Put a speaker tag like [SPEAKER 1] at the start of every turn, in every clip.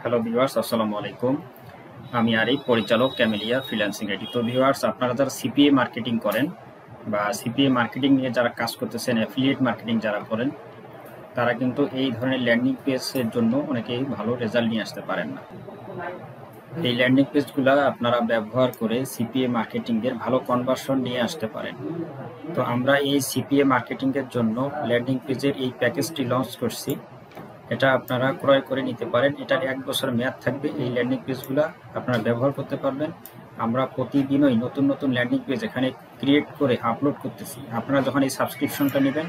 [SPEAKER 1] Hello viewers, আসসালামু আলাইকুম। আমি আরিফ, পরিচালক ক্যামেলিয়া ফ্রিল্যান্সিং আইটি। তো ভিউয়ার্স, আপনারা যারা সিপিএ মার্কেটিং করেন বা সিপিএ মার্কেটিং নিয়ে যারা কাজ করতেছেন, অ্যাফিলিয়েট মার্কেটিং যারা করেন, তারা কিন্তু এই ধরনের ল্যান্ডিং পেজের জন্য অনেকেই ভালো রেজাল্ট নিয়ে আসতে পারেন না। এই ল্যান্ডিং পেজগুলো আপনারা ব্যবহার করে সিপিএ মার্কেটিংয়ের ভালো কনভার্সন নিয়ে আসতে পারেন। তো আমরা এই সিপিএ মার্কেটিংয়ের জন্য ল্যান্ডিং পেজের এই প্যাকেজটি লঞ্চ করছি। এটা আপনারা ক্রয় করে নিতে পারেন। এটার 1 বছর মেয়াদ থাকবে। এই ল্যান্ডিং পেজগুলো আপনারা ব্যবহার করতে পারবেন। আমরা প্রতিদিনই নতুন নতুন ল্যান্ডিং পেজ এখানে ক্রিয়েট করে আপলোড করতেছি। আপনারা যখন এই সাবস্ক্রিপশনটা নেবেন,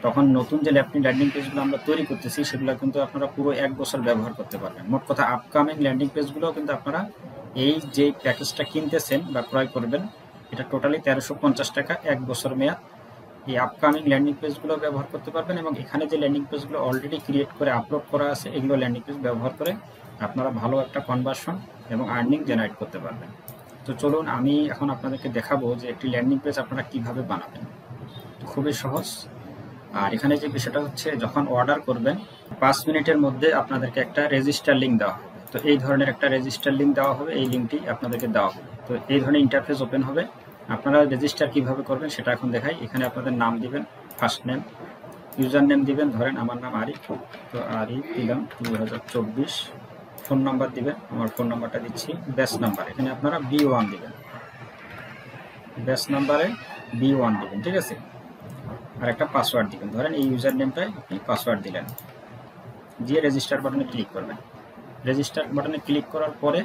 [SPEAKER 1] তখন নতুন যে ল্যান্ডিং পেজগুলো আমরা তৈরি করতেছি, সেগুলো কিন্তু আপনারা পুরো 1 বছর ব্যবহার করতে পারবেন। মোট কথা, আপকামিং ল্যান্ডিং পেজগুলোও কিন্তু আপনারা এই যে প্যাকেজটা কিনতেছেন বা ক্রয় করবেন, এটা টোটালি 1350 টাকা, 1 বছর মেয়াদ। এই আপকামিং ল্যান্ডিং পেজগুলো ব্যবহার করতে পারবেন এবং এখানে যে ল্যান্ডিং পেজগুলো অলরেডি ক্রিয়েট করে আপলোড করা আছে, এগুলো ল্যান্ডিং পেজ ব্যবহার করে আপনারা ভালো একটা কনভার্সন এবং আর্নিং জেনারেট করতে পারবেন। তো চলুন, আমি এখন আপনাদেরকে দেখাবো যে একটি ল্যান্ডিং পেজ আপনারা কিভাবে বানাবেন। খুবই সহজ। আর এখানে যে বিষয়টা হচ্ছে, যখন অর্ডার করবেন 5 মিনিটের মধ্যে আপনাদেরকে একটা রেজিস্টার লিঙ্ক দেওয়া হবে। তো এই ধরনের একটা রেজিস্টার লিঙ্ক দেওয়া হবে, এই লিঙ্কটি আপনাদেরকে দেওয়া হবে। তো এই ধরনের ইন্টারফেস ওপেন হবে। আপনারা রেজিস্টার কিভাবে করবেন সেটা এখন দেখাই। এখানে আপনাদের নাম দিবেন, ফার্স্ট নেম, ইউজার নেম দিবেন, ধরেন আমার নাম আরিফ, তো আরিফ দিলাম 2024। ফোন নাম্বার দিবেন, আমার ফোন নাম্বারটা দিচ্ছি। ব্যাচ নাম্বার এখানে আপনারা B1 দিবেন, ব্যাচ নাম্বারে B1 দিবেন, ঠিক আছে। আর একটা পাসওয়ার্ড দিবেন, ধরেন এই ইউজার নেমটায় আপনি পাসওয়ার্ড দিলেন, দিয়ে রেজিস্টার বাটনে ক্লিক করবেন। রেজিস্টার বাটনে ক্লিক করার পরে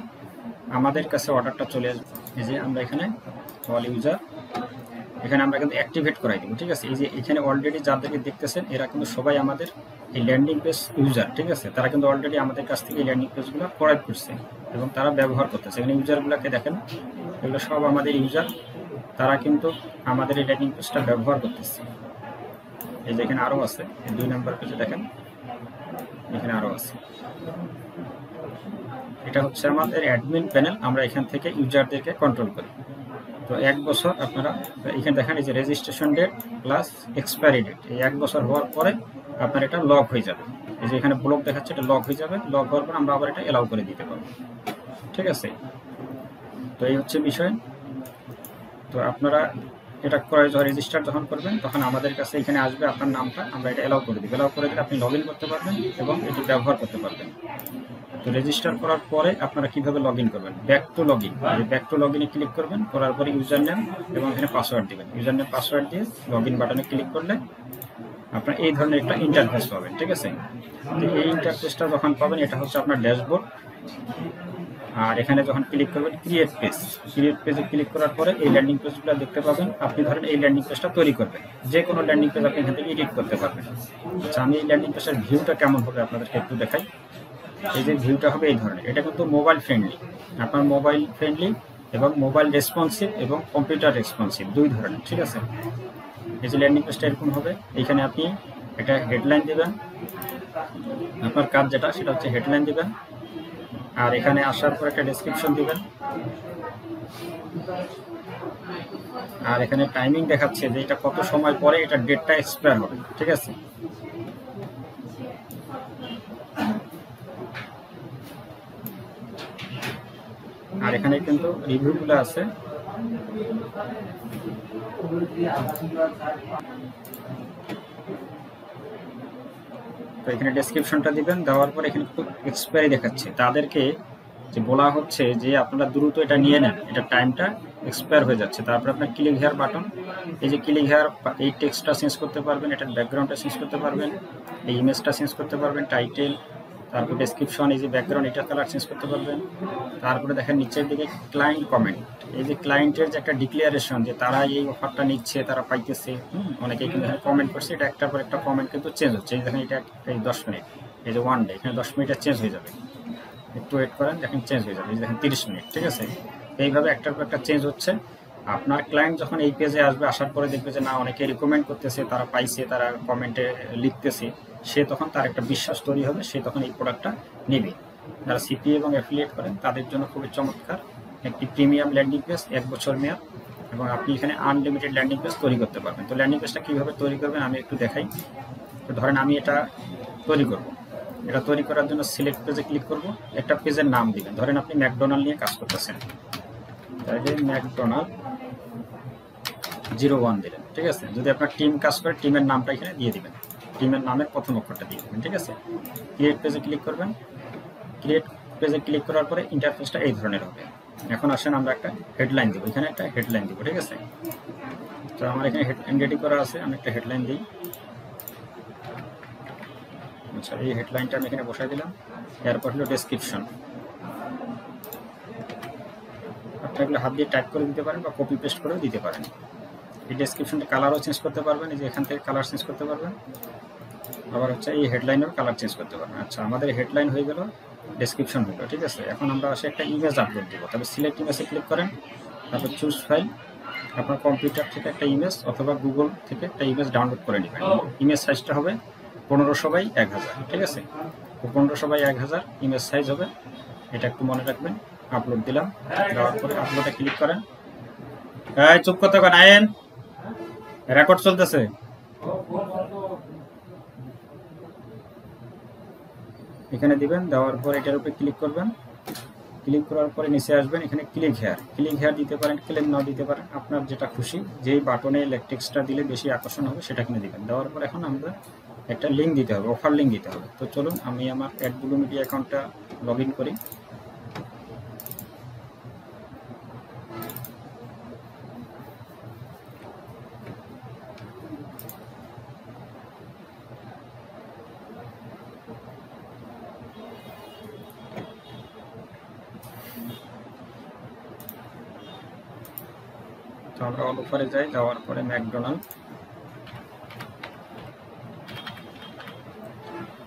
[SPEAKER 1] আমাদের কাছে অর্ডারটা চলে আসবে। এই যে আমরা এখানে অল ইউজার, এখানে আমরা কিন্তু অ্যাক্টিভেট করাই দেবো, ঠিক আছে। এই যে এখানে অলরেডি যাদেরকে দেখতেছেন, এরা কিন্তু সবাই আমাদের এই ল্যান্ডিং পেজ ইউজার, ঠিক আছে। তারা কিন্তু অলরেডি আমাদের কাছ থেকে এই ল্যান্ডিং পেজগুলো ক্রয় করছে এবং তারা ব্যবহার করতেছে। এখানে ইউজারগুলোকে দেখেন, এগুলো সব আমাদের ইউজার। তারা কিন্তু আমাদের এই ল্যান্ডিং পেজটা ব্যবহার করতেছে। এই যে এখানে আরও আছে, 2 নম্বর পেজে দেখেন, এখানে আরও আছে। এটা হচ্ছে আমাদের অ্যাডমিন প্যানেল। আমরা এখান থেকে ইউজারদেরকে কন্ট্রোল করি। তো 1 বছর আপনারা এখানে দেখেন, এই যে registration date plus expiry date, এই 1 বছর হওয়ার পরে আপনার এটা লক হয়ে যাবে। এই যে এখানে ব্লক দেখাচ্ছে, এটা লক হয়ে যাবে। লক হওয়ার পর আমরা আবার এটা এলাও করে দিতে পারবো, ঠিক আছে। তো এই হচ্ছে বিষয়। তো আপনারা এটা ক্রয় রেজিস্টার যখন করবেন, তখন আমাদের কাছে এখানে আসবে আপনার নামটা, আমরা এটা এলাও করে দিব। এলাও করে দিলে আপনি লগ ইন করতে পারবেন এবং এটি ব্যবহার করতে পারবেন। তো রেজিস্টার করার পরে আপনারা কিভাবে লগ ইন করবেন, back to log in, back to log ইনে ক্লিক করবেন। করার পরে ইউজার নেম এবং এখানে পাসওয়ার্ড দিবেন। ইউজার নেম পাসওয়ার্ড দিয়ে লগ ইন বাটনে ক্লিক করলে আপনার এই ধরনের একটা ইন্টারফেস পাবেন, ঠিক আছে। তো এই ইন্টারফেসটা যখন পাবেন, এটা হচ্ছে আপনার ড্যাশবোর্ড। আর এখানে যখন ক্লিক করবেন ক্রিয়েট পেজ, ক্রিয়েট পেজে ক্লিক করার পরে এই ল্যান্ডিং পেজগুলো দেখতে পাবেন। আপনি ধরেন এই ল্যান্ডিং পেজটা তৈরি করবেন, যে কোনো ল্যান্ডিং পেজ আপনি এখান থেকে এডিট করতে পারবেন। আচ্ছা, আমি এই ল্যান্ডিং পেজের ভিউটা কেমন হবে আপনাদেরকে একটু দেখাই। এই যে ভিউটা হবে এই ধরনের। এটা কিন্তু মোবাইল ফ্রেন্ডলি, আপনার মোবাইল ফ্রেন্ডলি এবং মোবাইল রেসপন্সিভ এবং কম্পিউটার রেসপন্সিভ, 2 ধরনের, ঠিক আছে। এই যে ল্যান্ডিং পেজটা এরকম হবে। এখানে আপনি একটা হেডলাইন দেবেন, আপনার কাজ যেটা সেটা হচ্ছে হেডলাইন দেবেন। আর এখানে আসার পর একটা ডেসক্রিপশন দিবেন। আর এখানে টাইমিং দেখাচ্ছে যে এটা কত সময় পরে এটা ডেটটা এক্সপায়ার হবে, ঠিক আছে। আর এখানে কিন্তু রিভিউগুলো আছে। তো এখানে ডেসক্রিপশনটা দিবেন, দেওয়ার পর এখানে এক্সপায়ারি দেখাচ্ছে। তাদেরকে যে বলা হচ্ছে যে আপনারা দ্রুত এটা নিয়ে নেন, এটা টাইমটা এক্সপায়ার হয়ে যাচ্ছে। তারপর আপনার ক্লিক হেয়ার বাটন, এই যে ক্লিক হেয়ার, এই টেক্সটটা চেঞ্জ করতে পারবেন, এটার ব্যাকগ্রাউন্ডটা চেঞ্জ করতে পারবেন, এই ইমেজটা চেঞ্জ করতে পারবেন, টাইটেল, তারপর ডেসক্রিপশন, এই যে ব্যাকগ্রাউন্ড, এটার কালার চেঞ্জ করতে পারবেন। তারপরে দেখেন নিচের দিকে ক্লায়েন্ট কমেন্ট, এই যে ক্লায়েন্টের যে একটা ডিক্লারেশন যে তারা এই অফারটা নিচ্ছে, তারা পাইতেছে, অনেকে কিন্তু এখানে কমেন্ট করছে। এটা একটার পর একটা কমেন্ট কিন্তু চেঞ্জ হচ্ছে। এই দেখেন, এটা এই 10 মিনিট, এই যে 1 ডে, এখানে 10 মিনিটে চেঞ্জ হয়ে যাবে। একটু ওয়েট করেন, দেখেন চেঞ্জ হয়ে যাবে। এই দেখেন 30 মিনিট, ঠিক আছে। এইভাবে একটার পর একটা চেঞ্জ হচ্ছে। আপনার ক্লায়েন্ট যখন এই পেজে আসবে, আসার পরে দেখবে যে না, অনেকে রিকমেন্ড করতেছে, তারা পাইছে, তারা কমেন্টে লিখতেছে, সে তখন তার একটা বিশ্বাস তৈরি হবে, সে তখন এই প্রোডাক্টটা নেবে। যারা সিপিএ এবং অ্যাফিলিয়েট করেন, তাদের জন্য খুবই চমৎকার একটি প্রিমিয়াম ল্যান্ডিং পেজ, 1 বছর মেয়াদ, এবং আপনি এখানে আনলিমিটেড ল্যান্ডিং পেজ তৈরি করতে পারবেন। তো ল্যান্ডিং পেজটা কীভাবে তৈরি করবেন আমি একটু দেখাই। তো ধরেন আমি এটা তৈরি করব। এটা তৈরি করার জন্য সিলেক্ট পেজে ক্লিক করব, একটা পেজের নাম দিবেন। ধরেন আপনি ম্যাকডোনাল্ড নিয়ে কাজ করতেছেন, তাহলে ম্যাকডোনাল্ড 01 দিলেন, ঠিক আছে। যদি আপনার টিম কাজ করে, টিমের নামটা এখানে দিয়ে দিবেন, টিমের নামের প্রথম অক্ষরটা দিয়ে দিবেন, ঠিক আছে। ক্রিয়েট পেজে ক্লিক করবেন। ক্রিয়েট পেজে ক্লিক করার পরে ইন্টারফেসটা এই ধরনের হবে। এখন আসেন আমরা একটা হেডলাইন দিব, এখানে একটা হেডলাইন দিব, ঠিক আছে। তো আমার এখানে হেডলাইন রেডি করা আছে, আমি একটা হেডলাইন দিই। আচ্ছা, এই হেডলাইনটা আমি এখানে বসাই দিলাম। এরপর হলো ডেসক্রিপশন। আপনি এগুলো হাত দিয়ে টাইপ করে দিতে পারেন বা কপি পেস্ট করেও দিতে পারেন। এই ডেসক্রিপশনটা কালারও চেঞ্জ করতে পারবেন, এই যে এখান থেকে কালার চেঞ্জ করতে পারবেন। আবার হচ্ছে এই হেডলাইনেরও কালার চেঞ্জ করতে পারবেন। আচ্ছা, আমাদের হেডলাইন হয়ে গেল, ডেসক্রিপশন হলো, ঠিক আছে। এখন আমরা আসে একটা ইমেজ আপলোড দেবো। তবে সিলেক্ট ইমেজে ক্লিক করেন, তারপর চুজ ফাইল। আপনার কম্পিউটার থেকে একটা ইমেজ অথবা গুগল থেকে একটা ইমেজ ডাউনলোড করে নেবেন। ইমেজ সাইজটা হবে 1500x1000, ঠিক আছে। 1500x1000 ইমেজ সাইজ হবে, এটা একটু মনে রাখবেন। আপলোড দিলাম, দেওয়ার পরে আপলোডে ক্লিক করেন। এই চুপ করতে পারেন, আয়েন রেকর্ড চলতেছে। এখানে দিবেন, দেওয়ার পর এটার উপরে ক্লিক করবেন। ক্লিক করার পরে নিচে আসবেন, এখানে ক্লিক হেয়ার দিতে পারেন, ক্লেম নাও দিতে পারেন, আপনার যেটা খুশি। যেই বাটনে টেক্সটটা দিলে বেশি আকর্ষণ হবে সেটা কিনে দিবেন। দেওয়ার পর এখন আমরা একটা লিঙ্ক দিতে হবে, অফার লিঙ্ক দিতে হবে। তো চলুন আমি আমার অ্যাডব্লু মিডিয়া অ্যাকাউন্টটা লগ ইন করি। তো আমরা অল অফারে যাই, যাওয়ার পরে ম্যাকডোনাল্ড।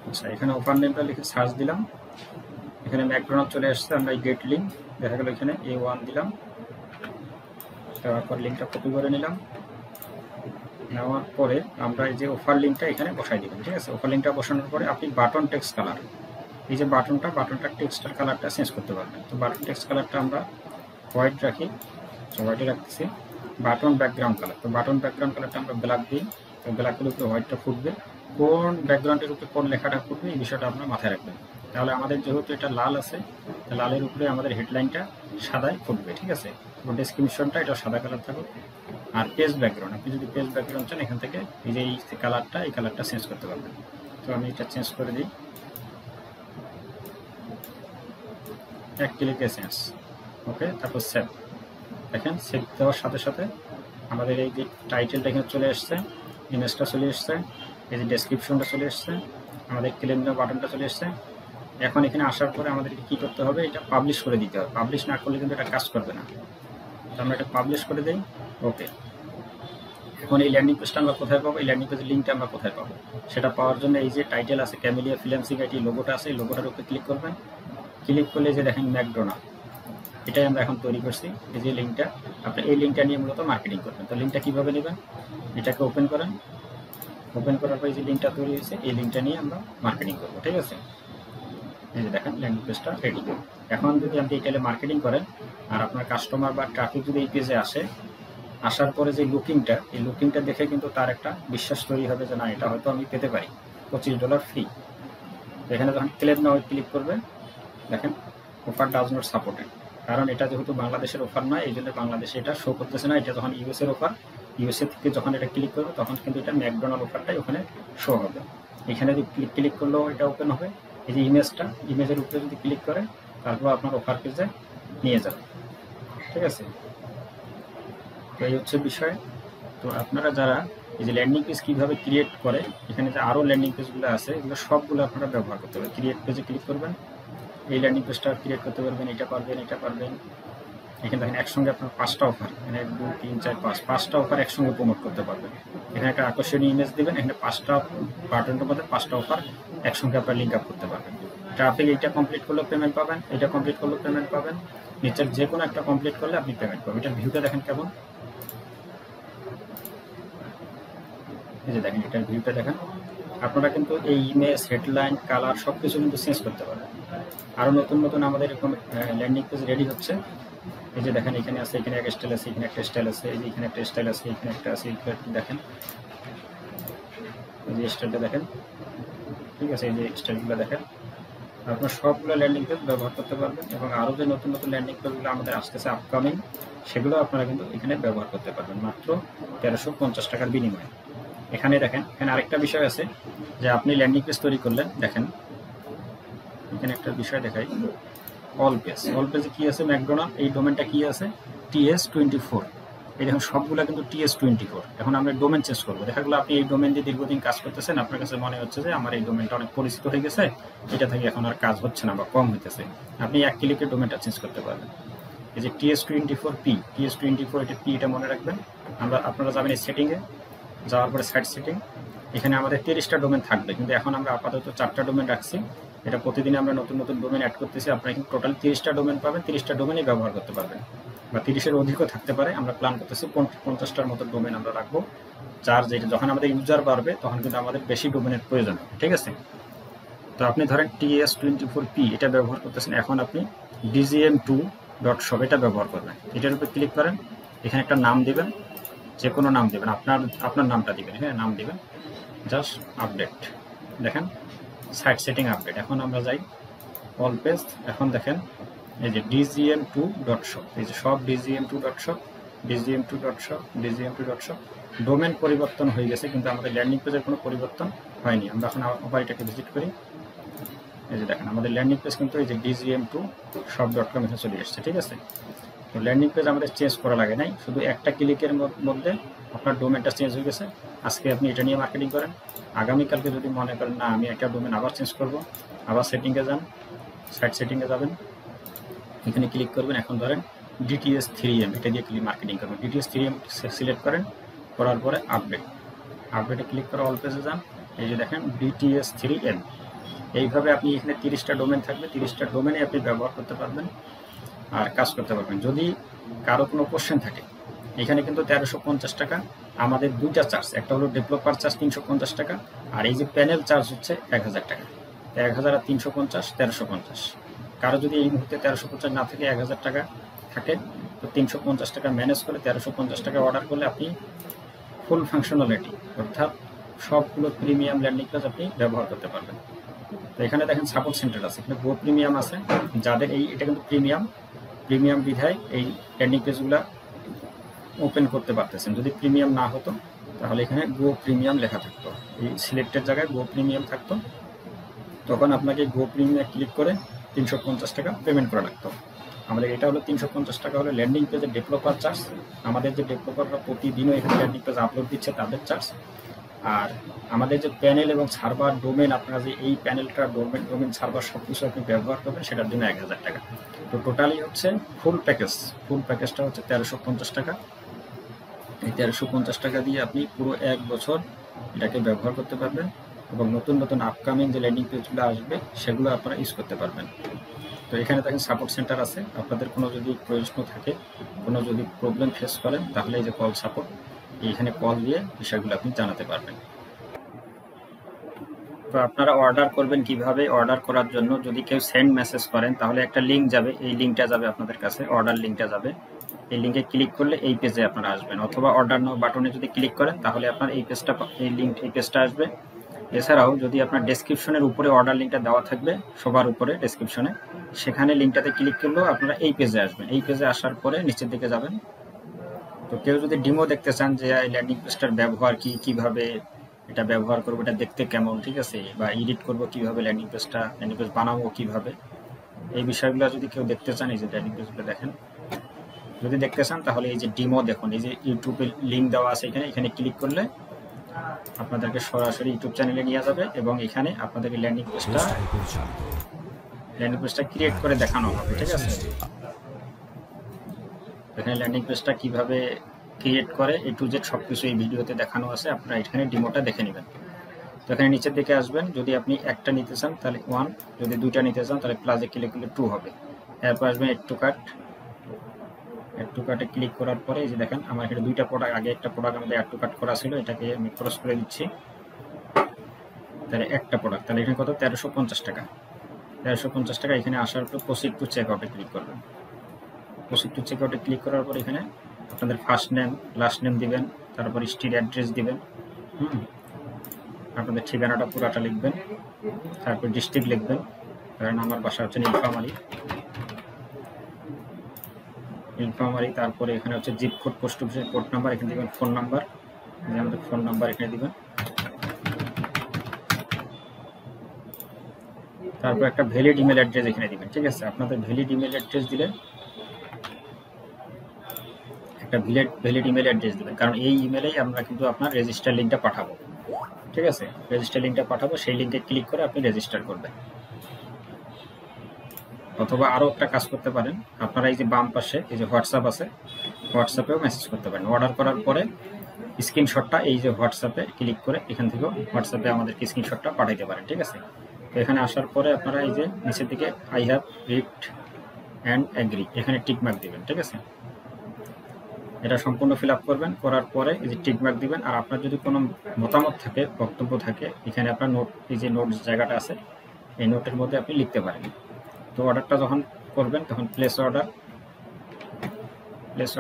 [SPEAKER 1] আচ্ছা, এখানে অফার নেমটা লিখে সার্চ দিলাম, এখানে ম্যাকডোনাল্ড চলে আসছে। আমরা গেট লিঙ্ক দেখা গেল, এখানে A1 দিলাম। দেওয়ার পর লিঙ্কটা কপি করে নিলাম। নেওয়ার পরে আমরা এই যে অফার লিঙ্কটা এখানে বসাই দিবেন, ঠিক আছে। অফার লিঙ্কটা বসানোর পরে আপনি বাটন টেক্সট কালার, এই যে বাটনটা টেক্সটার কালারটা চেঞ্জ করতে পারবেন। তো বাটন টেক্সট কালারটা আমরা হোয়াইট রাখি, হোয়াইটে রাখতেছি। বাটন ব্যাকগ্রাউন্ড কালার, তো বাটন ব্যাকগ্রাউন্ড কালারটা আমরা ব্ল্যাক দিই। তো ব্ল্যাকের উপরে হোয়াইটটা ফুটবে। কোন ব্যাকগ্রাউন্ডের উপরে কোন লেখাটা ফুটবে এই বিষয়টা আপনার মাথায় রাখবেন। তাহলে আমাদের যেহেতু এটা লাল আছে, লালের উপরে আমাদের হেডলাইনটা সাদায় ফুটবে, ঠিক আছে। এবং ডেসক্রিপশনটা এটা সাদা কালার থাকুক। আর পেজ ব্যাকগ্রাউন্ড, আপনি যদি পেজ ব্যাকগ্রাউন্ড চান এখান থেকে এই যে এই কালারটা, এই কালারটা চেঞ্জ করতে পারবেন। তো আমি এটা চেঞ্জ করে দিই, এক ক্লিকে চেঞ্জ, ওকে। তারপর সেভ। দেখেন সেভ দেওয়ার সাথে সাথে আমাদের এই যে টাইটেলটা এখানে চলে আসছে, ইমেজটা চলে আসছে, এই যে ডেসক্রিপশনটা চলে আসছে, আমাদের ক্লেম নাও বাটনটা চলে আসছে। এখন এখানে আসার পরে আমাদেরকে কী করতে হবে, এটা পাবলিশ করে দিতে হবে। পাবলিশ না করলে কিন্তু এটা কাজ করবে না। তো আমরা এটা পাবলিশ করে দিই, ওকে। এখন এই ল্যান্ডিং পেজটা আমরা কোথায় পাবো, এই ল্যান্ডিং পেজের লিঙ্কটা আমরা কোথায় পাবো, সেটা পাওয়ার জন্য এই যে টাইটেল আছে ক্যামেলিয়া ফ্রিল্যান্সিং আইটি লোগোটা আছে, এই লোগোটার উপরে ক্লিক করবেন। ক্লিক করলে যে দেখেন ম্যাকডোনাল্ড, এটাই আমরা এখন তৈরি করছি। এই যে লিঙ্কটা, আপনি এই লিঙ্কটা নিয়ে মূলত মার্কেটিং করবেন। তো লিঙ্কটা কীভাবে নেবেন, এটাকে ওপেন করেন। ওপেন করার পর এই যে লিঙ্কটা তৈরি হয়েছে, এই লিঙ্কটা নিয়ে আমরা মার্কেটিং করবো, ঠিক আছে। এই যে দেখেন ল্যান্ডিং পেজটা রেডি। এখন যদি আপনি এই টেলে মার্কেটিং করেন আর আপনার কাস্টমার বা ট্রাফিক যদি এই পেজে আসে, আসার পরে যে লুকিংটা, এই লুকিংটা দেখে কিন্তু তার একটা বিশ্বাস তৈরি হবে যে না, এটা হয়তো আমি পেতে পারি, $25 ফ্রি। এখানে যখন ক্লেম নাও ক্লিক করবে, দেখেন অফার ডাজ নট সাপোর্টেড। কারণ এটা যেহেতু বাংলাদেশের অফার নয়, এই জন্য বাংলাদেশে এটা শো করতেছে না। এটা যখন ইউএসএর অফার, ইউএসএ থেকে যখন এটা ক্লিক করবে তখন কিন্তু এটা ম্যাকডোনাল্ড অফারটাই ওখানে শো হবে। এখানে যদি ক্লিক করলেও এটা ওপেন হবে। এই যে ইমেজের উপরে যদি ক্লিক করে, তারপর আপনার অফার পেজে নিয়ে যাবে, ঠিক আছে। তো এই হচ্ছে বিষয়। তো আপনারা যারা এই যে ল্যান্ডিং পেজ কীভাবে ক্রিয়েট করে, এখানে যে আরও ল্যান্ডিং পেজগুলো আছে, এগুলো সবগুলো আপনারা ব্যবহার করতে হবে। ক্রিয়েট পেজে ক্লিক করবেন, এই ল্যান্ডিং পেজটা ক্রিয়েট করতে পারবেন, এটা পারবেন, এটা পারবেন। এখানে দেখেন একসঙ্গে আপনার 5টা অফার, এখানে 1 2 3 4 5টা অফার একসঙ্গে প্রমোট করতে পারবেন। এখানে একটা আকর্ষণীয় ইমেজ দেবেন, এখানে 5টা বাটনের মধ্যে 5টা অফার একসঙ্গে আপনার লিঙ্ক আপ করতে পারবেন। ট্রাফিক এইটা কমপ্লিট করলেও পেমেন্ট পাবেন, এটা কমপ্লিট করলেও পেমেন্ট পাবেন, নিচের যে কোনো একটা কমপ্লিট করলে আপনি পেমেন্ট পাবেন। এটার ভিউটা দেখেন কেমন, এই যে দেখেন এটার ভিউটা দেখেন। আপনারা কিন্তু এই ইমেজ, হেডলাইন, কালার সব কিছু কিন্তু চেঞ্জ করতে পারবেন। আরও নতুন নতুন আমাদের এরকম ল্যান্ডিং পেজ রেডি হচ্ছে। এই যে দেখেন এখানে আছে, এখানে একটা স্টাইল আছে, এখানে একটা স্টাইল আছে, এই যে এখানে একটা স্টাইল আছে, এখানে একটা আছে, দেখেন এই যে স্টাইলটা দেখেন। ঠিক আছে, এই যে স্টাইলগুলো দেখেন, আপনার সবগুলো ল্যান্ডিং পেজ ব্যবহার করতে পারবেন এবং আরও যে নতুন নতুন ল্যান্ডিং পেজগুলো আমাদের আসতেছে আপকামিং, সেগুলো আপনারা কিন্তু এখানে ব্যবহার করতে পারবেন মাত্র 1350 টাকার বিনিময়ে। এখানে দেখেন, এখানে আরেকটা বিষয় আছে যে আপনি ল্যান্ডিং পেজ তৈরি করলেন, দেখেন এখানে একটা বিষয় দেখাই, অল পেজে কি আছে, ম্যাকডোনাল্ড, এই ডোমেনটা কি আছে, TS24। এই দেখুন সবগুলো কিন্তু TS24। এখন আমরা ডোমেন চেঞ্জ করবো, দেখা গেলো আপনি এই ডোমেন দিয়ে দীর্ঘদিন কাজ করতেছেন, আপনার কাছে মনে হচ্ছে যে আমার এই ডোমেনটা অনেক পরিচিত হয়ে গেছে, এটা থেকে এখন আর কাজ হচ্ছে না বা কম হইতেছে, আপনি এক ক্লিকে ডোমেনটা চেঞ্জ করতে পারবেন। এই যে TS24P, TS24 এটা P, এটা মনে রাখবেন। আপনারা যাবেন এই সেটিংয়ে, যাওয়ার পরে সাইট সেটিং, এখানে আমাদের 30টা ডোমেন থাকবে, কিন্তু এখন আমরা আপাতত 4টা ডোমেন রাখছি। এটা প্রতিদিন আমরা নতুন নতুন ডোমেন অ্যাড করতেছি, আপনারা কিন্তু টোটাল 30টা ডোমেন পাবেন, 30টা ডোমেনই ব্যবহার করতে পারবেন, বা 30-এর অধিকও থাকতে পারে। আমরা প্ল্যান করতেছি 50টার মতো ডোমেন আমরা রাখবো, চার্জ এটা যখন আমাদের ইউজার বাড়বে তখন কিন্তু আমাদের বেশি ডোমেনের প্রয়োজন হবে, ঠিক আছে। তো আপনি ধরেন TS24P এটা ব্যবহার করতেছেন, এখন আপনি dgm2.shop এটা ব্যবহার করবেন। এটার উপর ক্লিক করেন, এখানে একটা নাম দিবেন, যে কোনো নাম দিবেন, আপনার নামটা দিবেন, হ্যাঁ নাম দিবেন, জাস্ট আপডেট। দেখেন সাইট সেটিং আপডেট। এখন আমরা যাই অল পেজ, এখন দেখেন এই যে dgm2.shop, এই যে সব dgm2.shop, dgm2.shop ডোমেন পরিবর্তন হয়ে গেছে, কিন্তু আমাদের ল্যান্ডিং পেজের কোনো পরিবর্তন হয়নি। আমরা এখন আবার এটাকে ভিজিট করি, এই যে দেখেন আমাদের ল্যান্ডিং পেজ কিন্তু এই যে dgm2shop.com এখানে চলে এসেছে, ঠিক আছে। তো ল্যান্ডিং পেজ আমাদের চেঞ্জ করা লাগে নাই, শুধু একটা ক্লিকের মধ্যে আপনার ডোমেনটা চেঞ্জ হয়ে গেছে। আজকে আপনি এটা নিয়ে মার্কেটিং করেন, আগামীকালকে যদি মনে করেন না আমি একটা ডোমেন আবার চেঞ্জ করব, আবার সেটিংয়ে যান, সাইট সেটিংয়ে যাবেন, এখানে ক্লিক করবেন। এখন ধরেন DTS3M এটা দিয়ে মার্কেটিং করবেন, DTS3M সিলেক্ট করেন, করার পরে আপডেটে ক্লিক করে অল পেজে যান, এই যে দেখেন DTS3M। এইভাবে আপনি এখানে 30টা ডোমেন থাকবে, 30টা ডোমেনে আপনি ব্যবহার করতে পারবেন আর কাজ করতে পারবেন। যদি কারো কোনো কোশ্চেন থাকে, এখানে কিন্তু 1350 টাকা আমাদের দুইটা চার্জ, একটা হলো ডেভেলপার চার্জ 350 টাকা, আর এই যে প্যানেল চার্জ হচ্ছে 1000 টাকা। 1000 আর 350, 1350। কারো যদি এই মুহূর্তে 1350 না থেকে 1000 টাকা থাকে, তো 350 টাকা ম্যানেজ করে 1350 টাকা অর্ডার করলে আপনি ফুল ফাংশনালিটি অর্থাৎ সবগুলো প্রিমিয়াম ল্যান্ডিং পেজ আপনি ব্যবহার করতে পারবেন। তো এখানে দেখেন সাপোর্ট সেন্টার আছে, এখানে গো প্রিমিয়াম আছে, যাদের এটা কিন্তু প্রিমিয়াম বিধায় এই ল্যান্ডিং পেজগুলো ওপেন করতে পারতেছেন। যদি প্রিমিয়াম না হতো তাহলে এখানে গো প্রিমিয়াম লেখা থাকতো, এই সিলেক্টের জায়গায় গো প্রিমিয়াম থাকতো, তখন আপনাকে গো প্রিমিয়াম ক্লিক করে 350 টাকা পেমেন্ট করা লাগতো। আমাদের এটা হলো 350 টাকা হলো ল্যান্ডিং পেজের ডেভেলপার চার্জ, আমাদের যে ডেভেলপাররা প্রতিদিনও এখানে ল্যান্ডিং পেজ আপলোড দিচ্ছে তাদের চার্জ, আর আমাদের যে প্যানেল এবং সার্ভার ডোমেন, আপনারা যে এই প্যানেলটা ডোমেন সার্ভার সব কিছু আপনি ব্যবহার করবেন, সেটার জন্য 1000 টাকা। তো টোটালি হচ্ছে ফুল প্যাকেজটা হচ্ছে 1350 টাকা। এই 1350 টাকা দিয়ে আপনি পুরো 1 বছর এটাকে ব্যবহার করতে পারবেন এবং নতুন নতুন আপকামিং যে ল্যান্ডিং পেজগুলো আসবে সেগুলো আপনারা ইউজ করতে পারবেন। তো এখানে দেখেন সাপোর্ট সেন্টার আছে, আপনাদের কোনো যদি প্রশ্ন থাকে, কোনো যদি প্রবলেম ফেস করেন, তাহলে এই যে কল সাপোর্ট, এইখানে কল দিয়ে বিষয়গুলো আপনি জানাতে পারবেন। তো আপনারা অর্ডার করবেন কিভাবে? অর্ডার করার জন্য যদি কেউ সেন্ড মেসেজ করেন তাহলে একটা লিঙ্ক যাবে, এই লিঙ্কটা যাবে আপনাদের কাছে, অর্ডার লিঙ্কটা যাবে। এই লিঙ্কে ক্লিক করলে এই পেজে আপনারা আসবেন, অথবা অর্ডার নাও বাটনে যদি ক্লিক করেন তাহলে আপনার এই পেজটা আসবে। এছাড়াও যদি আপনার ডেসক্রিপশনের উপরে অর্ডার লিঙ্কটা দেওয়া থাকবে, সবার উপরে ডেসক্রিপশনে, সেখানে লিঙ্কটাতে ক্লিক করলেও আপনারা এই পেজে আসবেন। এই পেজে আসার পরে নিচের দিকে যাবেন। তো কেউ যদি ডিমো দেখতে চান যে এই ল্যান্ডিং পেজটার ব্যবহার কিভাবে এটা ব্যবহার করবো, এটা দেখতে কেমন, ঠিক আছে, বা এডিট করবো কিভাবে, ল্যান্ডিং পেজ বানাবো কিভাবে, এই বিষয়গুলো যদি কেউ দেখতে চান, এই যে ল্যান্ডিং পেজগুলো দেখেন, যদি দেখতে চান তাহলে এই যে ডিমো দেখুন, এই যে ইউটিউবে লিঙ্ক দেওয়া আছে, এখানে ক্লিক করলে আপনাদেরকে সরাসরি ইউটিউব চ্যানেলে নিয়ে যাবে এবং এখানে আপনাদেরকে ল্যান্ডিং পেজটা ক্রিয়েট করে দেখানো হবে, ঠিক আছে। এখানে ল্যান্ডিং পেজটা কিভাবে ক্রিয়েট করে A to Z সবকিছু এই ভিডিওতে দেখানো আছে, আপনারা এখানে ডিমোটা দেখে নেবেন। তো এখানে নিচের দিকে আসবেন, যদি আপনি একটা নিতে চান তাহলে 1, যদি দুইটা নিতে চান তাহলে প্লাসে ক্লিক করলে 2 হবে। এরপর আসবেন এড টু কার্টে ক্লিক করার পরে এই যে দেখেন আমার এখানে দুইটা প্রোডাক্ট, আগে একটা প্রোডাক্ট আমাদের অ্যাড টু কার্ট করা ছিল, এটাকে আমি ক্রস করে দিচ্ছি, তাহলে একটা প্রোডাক্ট, তাহলে এখানে কত, 1350 টাকা। 1350 টাকা। এখানে আসার পর প্রসিড টু চেক আউটে ক্লিক করবেন। প্রসিড টু চেক আউটে ক্লিক করার পর এখানে আপনাদের ফার্স্ট নেম লাস্ট নেম দিবেন, তারপর স্ট্রিট অ্যাড্রেস দিবেন, আপনাদের ঠিকানাটা পুরাটা লিখবেন, তারপর ডিস্ট্রিক্ট লিখবেন, কারণ আমার বাসা হচ্ছে নীলফামারী। তারপরে এখানে হচ্ছে জিপ কোড, পোস্ট অফিসের কোড নাম্বার, এখানে দিবেন ফোন নাম্বার, আমাদের ফোন নাম্বার এখানে দিবেন। তারপর একটা ভ্যালিড ইমেল অ্যাড্রেস এখানে দিবেন, ঠিক আছে। আপনাদের ভ্যালিড ইমেল অ্যাড্রেস দিলে একটা ভ্যালিড ইমেল অ্যাড্রেস দিবেন, কারণ এই ইমেলেই আমরা কিন্তু আপনার রেজিস্টার লিঙ্কটা পাঠাবো, ঠিক আছে। রেজিস্টার লিঙ্কটা পাঠাবো, সেই লিঙ্কে ক্লিক করে আপনি রেজিস্টার করবেন। অথবা আরও একটা কাজ করতে পারেন, আপনারা এই যে বাম পাশে এই যে হোয়াটসঅ্যাপ আছে, হোয়াটসঅ্যাপেও মেসেজ করতে পারেন। অর্ডার করার পরে স্ক্রিনশটটা এই যে হোয়াটসঅ্যাপে ক্লিক করে এখান থেকেও হোয়াটসঅ্যাপে আমাদেরকে স্ক্রিনশটটা পাঠাইতে পারেন, ঠিক আছে। তো এখানে আসার পরে আপনারা এই যে নিচের দিকে I have read and agree, এখানে টিকমার্ক দিবেন, ঠিক আছে। এটা সম্পূর্ণ ফিল আপ করবেন, করার পরে এই যে টিকমার্ক দিবেন। আর আপনার যদি কোনো মতামত থাকে, বক্তব্য থাকে, এখানে আপনার নোট, এই যে নোট জায়গাটা আছে, এই নোটের মধ্যে আপনি লিখতে পারেন। তো অর্ডারটা যখন করবেন তখন প্লেস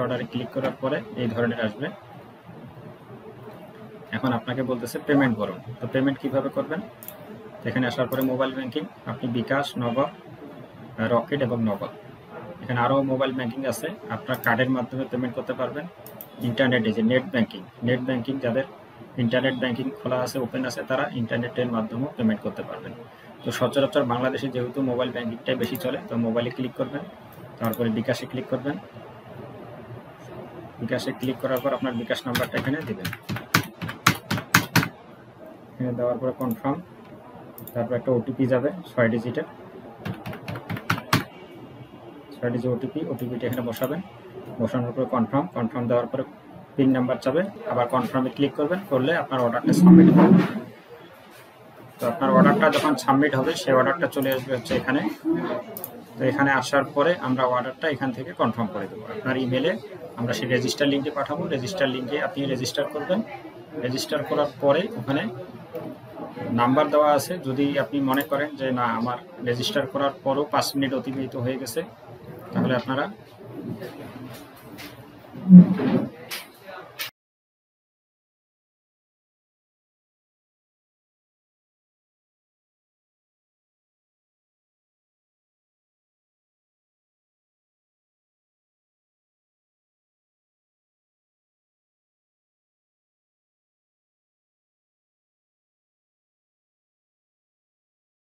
[SPEAKER 1] অর্ডারে ক্লিক করার পরে এই ধরনের আসবে। এখন আপনাকে বলতেছে পেমেন্ট করুন। তো পেমেন্ট কিভাবে করবেন, এখানে আসার পরে মোবাইল ব্যাংকিং, আপনি বিকাশ, নগদ, রকেট এবং নগদ। এখানে আরও মোবাইল ব্যাংকিং আছে, আপনার কার্ডের মাধ্যমে পেমেন্ট করতে পারবেন। ইন্টারনেটে যে নেট ব্যাংকিং যাদের ইন্টারনেট ব্যাংকিং খোলা আছে, ওপেন আছে, তারা ইন্টারনেটের মাধ্যমেও পেমেন্ট করতে পারবেন। তো সচরাচর বাংলাদেশে যেহেতু মোবাইল ব্যাংকিংটাই বেশি চলে, তো মোবাইলে ক্লিক করবেন, তারপরে বিকাশে ক্লিক করবেন। বিকাশে ক্লিক করার পর আপনার বিকাশ নাম্বারটা এখানে দেবেন, এখানে দেওয়ার পরে কনফার্ম, তারপর একটা ওটিপি যাবে 6 ডিজিটের, 6 ডিজিট ওটিপিটা এখানে বসাবেন। বসানোর পরে কনফার্ম দেওয়ার পরে পিন নাম্বার চাবে, আবার কনফার্মে ক্লিক করবেন, করলে আপনার অর্ডারটা সাবমিট হবে। তো আপনার অর্ডারটা যখন সাবমিট হবে, সেই অর্ডারটা চলে আসবে হচ্ছে এখানে। তো এখানে আসার পরে আমরা অর্ডারটা এখান থেকে কনফার্ম করে দেবো। আপনার ইমেলে আমরা সেই রেজিস্টার লিঙ্কে পাঠাবো, রেজিস্টার লিঙ্কে আপনি রেজিস্টার করবেন। রেজিস্টার করার পরে ওখানে নাম্বার দেওয়া আছে, যদি আপনি মনে করেন যে না আমার রেজিস্টার করার পরও 5 মিনিট অতিবাহিত হয়ে গেছে, তাহলে আপনারা